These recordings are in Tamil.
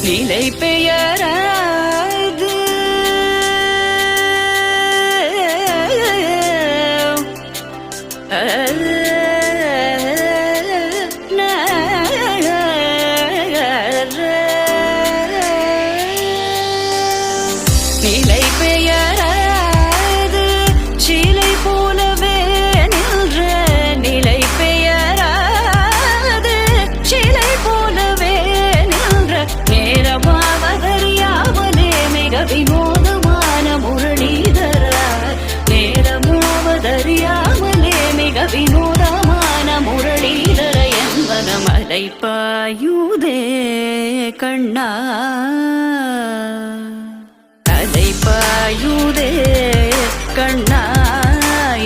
நிலை பெயராது நிலை பெயராது சிலை போலவே நின்ற நிலை பெயராது சிலை போலவே நின்ற நேரமாவதறியாமலே மிக வினோதமான முரளிதரா நேரமாவதறியாமலே மிக வினோதமான முரளிதர என்பன மலை பாயுதே கண்ணா பாயுதே கண்ணா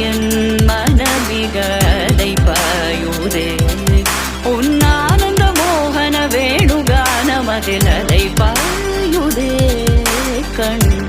என் மனமிக அலை பாயுதே உன்னானந்த மோகன வேணுகானமதில் அலை பாயுதே கண்ணா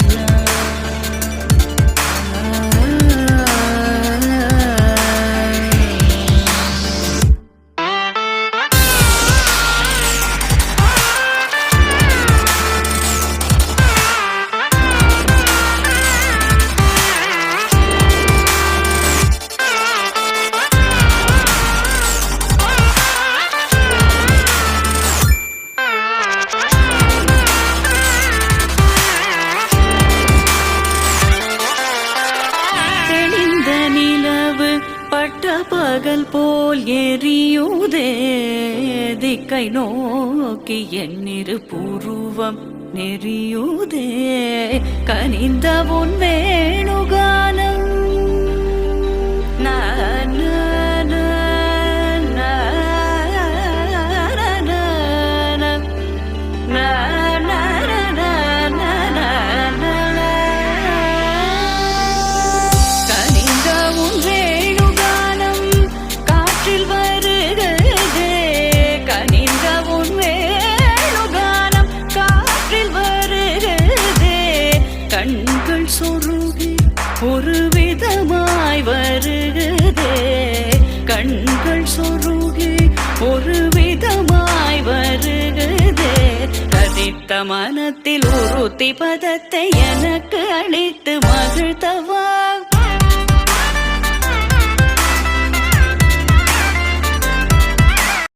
பகல் போல் எரியுதே திக்கை நோக்கி என்னிரு பூர்வம் நெறியுதே கனிந்த உன் வேணுகானம் கண்கள் சொருகி ஒரு விதமாய் வருகுதே கண்கள் சொருகி ஒரு விதமாய் வருகுதே கதித்த மனத்தில் உறுத்தி பதத்தை எனக்கு அளித்து மகிழ்த்தவா